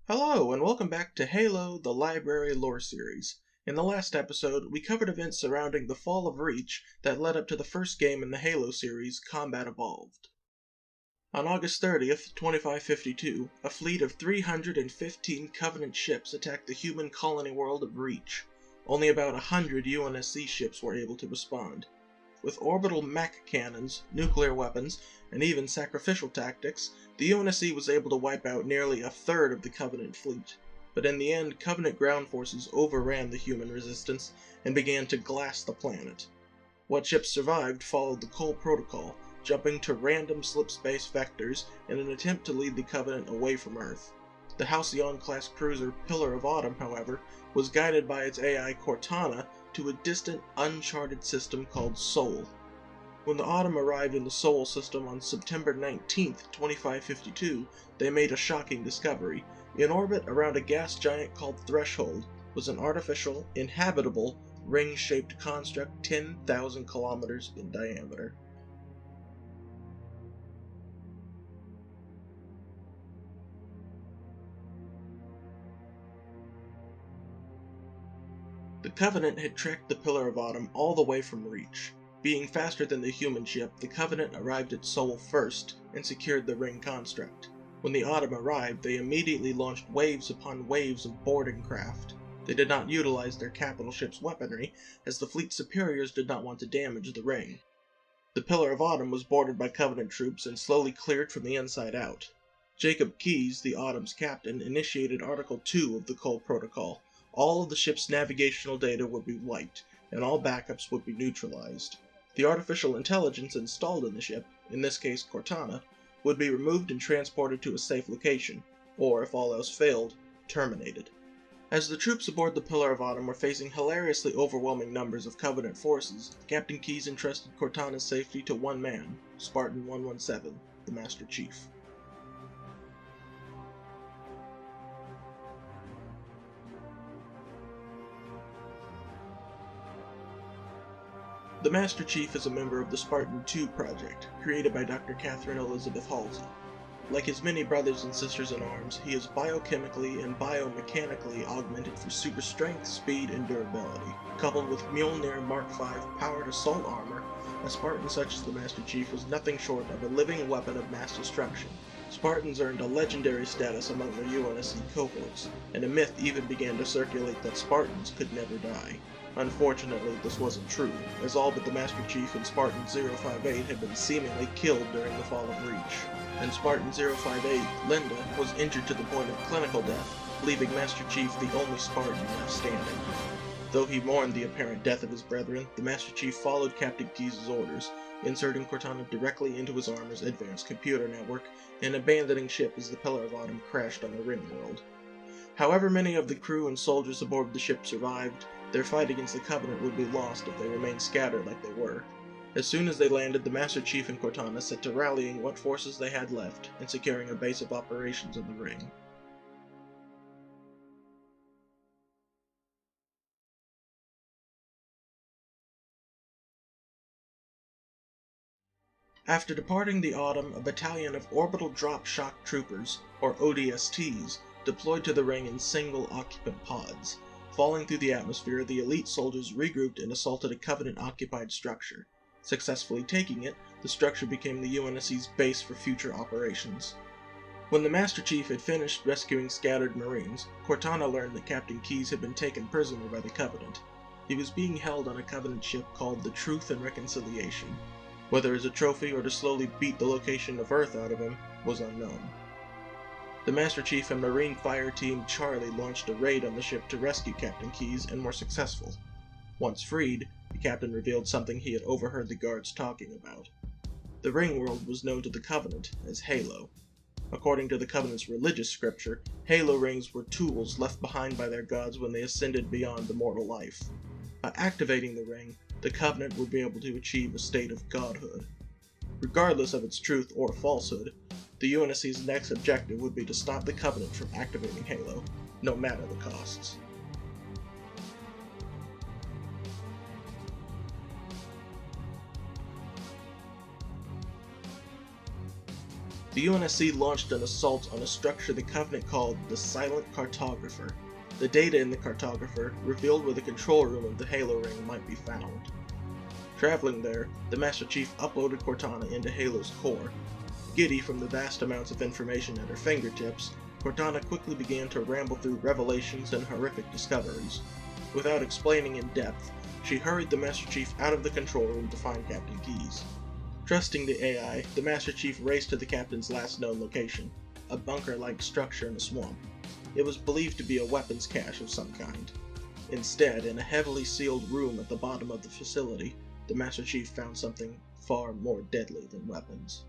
Hello, and welcome back to Halo, the Library Lore Series. In the last episode, we covered events surrounding the fall of Reach that led up to the first game in the Halo series, Combat Evolved. On August 30th, 2552, a fleet of 315 Covenant ships attacked the human colony world of Reach. Only about 100 UNSC ships were able to respond. With orbital mech cannons, nuclear weapons, and even sacrificial tactics, the UNSC was able to wipe out nearly a third of the Covenant fleet. But in the end, Covenant ground forces overran the human resistance and began to glass the planet. What ships survived followed the Cole Protocol, jumping to random slip-space vectors in an attempt to lead the Covenant away from Earth. The Halcyon-class cruiser Pillar of Autumn, however, was guided by its AI Cortana to a distant, uncharted system called Sol. When the Autumn arrived in the Sol system on September 19, 2552, they made a shocking discovery. In orbit around a gas giant called Threshold was an artificial, inhabitable, ring-shaped construct 10,000 kilometers in diameter. The Covenant had tracked the Pillar of Autumn all the way from Reach. Being faster than the human ship, the Covenant arrived at Sol first and secured the ring construct. When the Autumn arrived, they immediately launched waves upon waves of boarding craft. They did not utilize their capital ship's weaponry, as the fleet's superiors did not want to damage the ring. The Pillar of Autumn was boarded by Covenant troops and slowly cleared from the inside out. Jacob Keyes, the Autumn's captain, initiated Article 2 of the Cole Protocol. All of the ship's navigational data would be wiped, and all backups would be neutralized. The artificial intelligence installed in the ship, in this case Cortana, would be removed and transported to a safe location, or, if all else failed, terminated. As the troops aboard the Pillar of Autumn were facing hilariously overwhelming numbers of Covenant forces, Captain Keyes entrusted Cortana's safety to one man, Spartan 117, the Master Chief. The Master Chief is a member of the Spartan 2 project, created by Dr. Catherine Elizabeth Halsey. Like his many brothers and sisters in arms, he is biochemically and biomechanically augmented for super strength, speed, and durability. Coupled with Mjolnir Mark V powered assault armor, a Spartan such as the Master Chief was nothing short of a living weapon of mass destruction. Spartans earned a legendary status among the UNSC cohorts, and a myth even began to circulate that Spartans could never die. Unfortunately, this wasn't true, as all but the Master Chief and Spartan 058 had been seemingly killed during the fall of Reach. And Spartan 058, Linda, was injured to the point of clinical death, leaving Master Chief the only Spartan left standing. Though he mourned the apparent death of his brethren, the Master Chief followed Captain Keyes' orders, inserting Cortana directly into his armor's advanced computer network and abandoning ship as the Pillar of Autumn crashed on the Ring World. However many of the crew and soldiers aboard the ship survived, their fight against the Covenant would be lost if they remained scattered like they were. As soon as they landed, the Master Chief and Cortana set to rallying what forces they had left and securing a base of operations in the ring. After departing the Autumn, a battalion of Orbital Drop Shock Troopers, or ODSTs, deployed to the ring in single-occupant pods. Falling through the atmosphere, the elite soldiers regrouped and assaulted a Covenant-occupied structure. Successfully taking it, the structure became the UNSC's base for future operations. When the Master Chief had finished rescuing scattered Marines, Cortana learned that Captain Keyes had been taken prisoner by the Covenant. He was being held on a Covenant ship called the Truth and Reconciliation. Whether as a trophy or to slowly beat the location of Earth out of him was unknown. The Master Chief and Marine Fire Team Charlie launched a raid on the ship to rescue Captain Keyes and were successful. Once freed, the captain revealed something he had overheard the guards talking about. The Ring World was known to the Covenant as Halo. According to the Covenant's religious scripture, Halo rings were tools left behind by their gods when they ascended beyond the mortal life. By activating the ring, the Covenant would be able to achieve a state of godhood. Regardless of its truth or falsehood, the UNSC's next objective would be to stop the Covenant from activating Halo, no matter the costs. The UNSC launched an assault on a structure the Covenant called the Silent Cartographer. The data in the cartographer revealed where the control room of the Halo Ring might be found. Traveling there, the Master Chief uploaded Cortana into Halo's core. Giddy from the vast amounts of information at her fingertips, Cortana quickly began to ramble through revelations and horrific discoveries. Without explaining in depth, she hurried the Master Chief out of the control room to find Captain Keyes. Trusting the AI, the Master Chief raced to the Captain's last known location, a bunker-like structure in a swamp. It was believed to be a weapons cache of some kind. Instead, in a heavily sealed room at the bottom of the facility, the Master Chief found something far more deadly than weapons.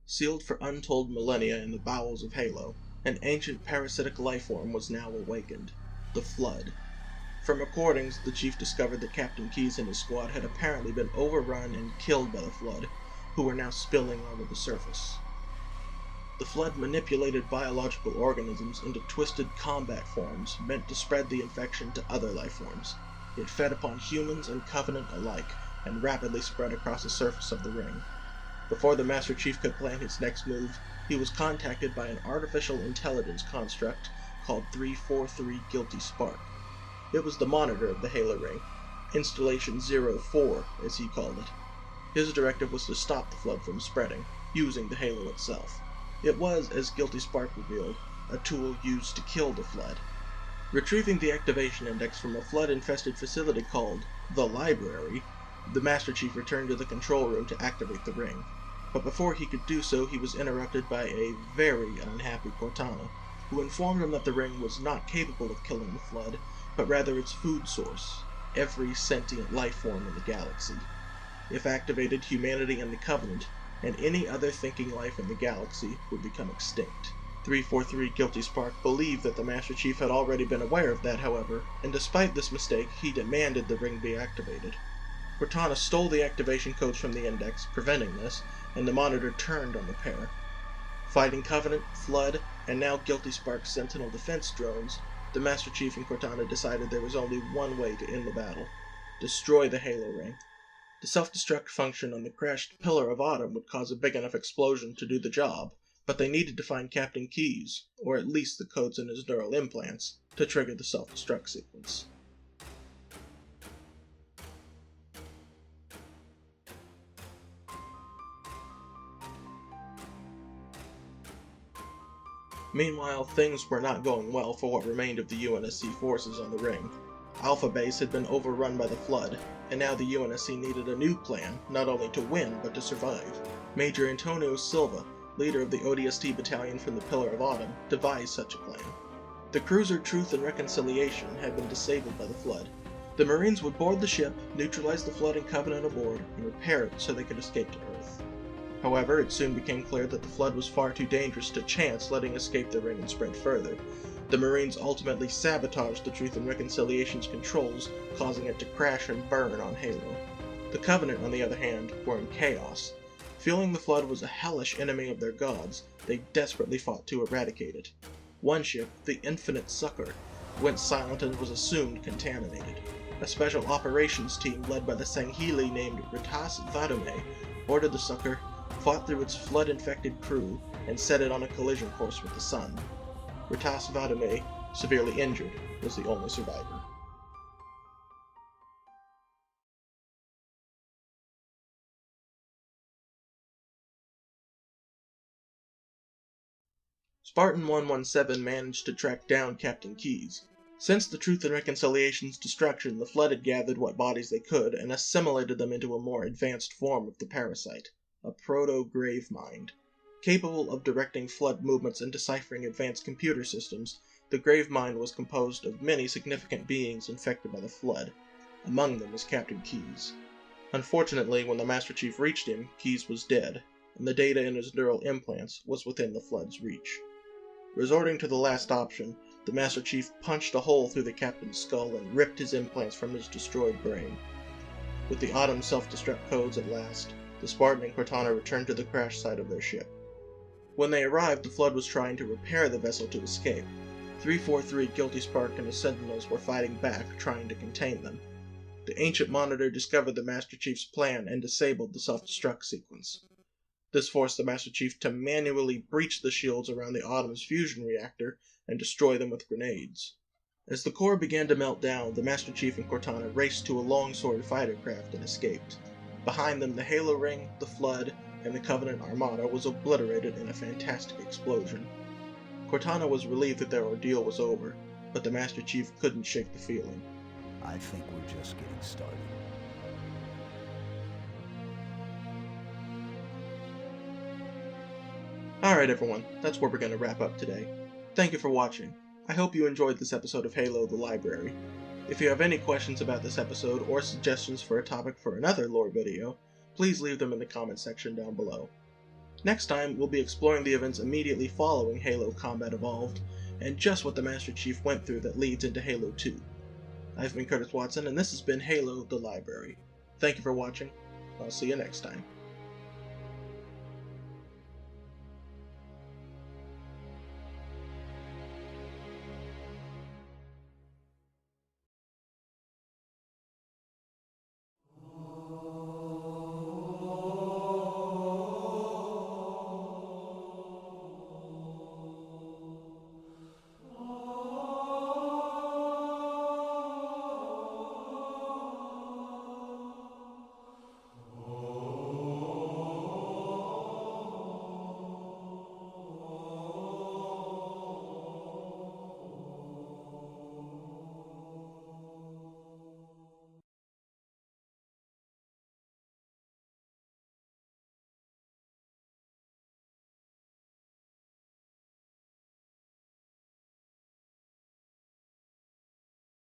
Sealed for untold millennia in the bowels of Halo, an ancient parasitic lifeform was now awakened, the Flood. From recordings, the Chief discovered that Captain Keyes and his squad had apparently been overrun and killed by the Flood, who were now spilling onto the surface. The Flood manipulated biological organisms into twisted combat forms meant to spread the infection to other lifeforms. It fed upon humans and Covenant alike, and rapidly spread across the surface of the ring. Before the Master Chief could plan his next move, he was contacted by an artificial intelligence construct called 343 Guilty Spark. It was the monitor of the Halo Ring, Installation 04, as he called it. His directive was to stop the Flood from spreading, using the Halo itself. It was, as Guilty Spark revealed, a tool used to kill the Flood. Retrieving the activation index from a Flood-infested facility called the Library, the Master Chief returned to the control room to activate the ring. But before he could do so, he was interrupted by a very unhappy Cortana, who informed him that the ring was not capable of killing the Flood, but rather its food source, every sentient life form in the galaxy. If activated, humanity and the Covenant, and any other thinking life in the galaxy, would become extinct. 343 Guilty Spark believed that the Master Chief had already been aware of that, however, and despite this mistake, he demanded the ring be activated. Cortana stole the activation codes from the index, preventing this, and the monitor turned on the pair. Fighting Covenant, Flood, and now Guilty Spark's Sentinel defense drones, the Master Chief and Cortana decided there was only one way to end the battle: destroy the Halo Ring. The self-destruct function on the crashed Pillar of Autumn would cause a big enough explosion to do the job, but they needed to find Captain Keyes, or at least the codes in his neural implants, to trigger the self-destruct sequence. Meanwhile, things were not going well for what remained of the UNSC forces on the ring. Alpha Base had been overrun by the Flood, and now the UNSC needed a new plan, not only to win, but to survive. Major Antonio Silva, leader of the ODST battalion from the Pillar of Autumn, devised such a plan. The cruiser Truth and Reconciliation had been disabled by the Flood. The Marines would board the ship, neutralize the Flood and Covenant aboard, and repair it so they could escape to Earth. However, it soon became clear that the Flood was far too dangerous to chance letting escape the ring and spread further. The Marines ultimately sabotaged the Truth and Reconciliation's controls, causing it to crash and burn on Halo. The Covenant, on the other hand, were in chaos. Feeling the Flood was a hellish enemy of their gods, they desperately fought to eradicate it. One ship, the Infinite Succor, went silent and was assumed contaminated. A special operations team led by the Sangheili named Ritas Vadume boarded the Succor, fought through its Flood-infected crew, and set it on a collision course with the Sun. Ritas Vadume, severely injured, was the only survivor. Spartan 117 managed to track down Captain Keyes. Since the Truth and Reconciliation's destruction, the Flood had gathered what bodies they could and assimilated them into a more advanced form of the parasite, a proto-Gravemind. Capable of directing Flood movements and deciphering advanced computer systems, the Gravemind was composed of many significant beings infected by the Flood. Among them was Captain Keyes. Unfortunately, when the Master Chief reached him, Keyes was dead, and the data in his neural implants was within the Flood's reach. Resorting to the last option, the Master Chief punched a hole through the Captain's skull and ripped his implants from his destroyed brain. With the Autumn self-destruct codes at last, the Spartan and Cortana returned to the crash site of their ship. When they arrived, the Flood was trying to repair the vessel to escape. 343 Guilty Spark and his Sentinels were fighting back, trying to contain them. The Ancient Monitor discovered the Master Chief's plan and disabled the self-destruct sequence. This forced the Master Chief to manually breach the shields around the Autumn's fusion reactor and destroy them with grenades. As the core began to melt down, the Master Chief and Cortana raced to a longsword fighter craft and escaped. Behind them, the Halo Ring, the Flood, and the Covenant Armada was obliterated in a fantastic explosion. Cortana was relieved that their ordeal was over, but the Master Chief couldn't shake the feeling. I think we're just getting started. Alright everyone, that's where we're going to wrap up today. Thank you for watching. I hope you enjoyed this episode of Halo the Library. If you have any questions about this episode or suggestions for a topic for another lore video, please leave them in the comment section down below. Next time, we'll be exploring the events immediately following Halo Combat Evolved, and just what the Master Chief went through that leads into Halo 2. I've been Curtis Watson, and this has been Halo the Library. Thank you for watching. I'll see you next time.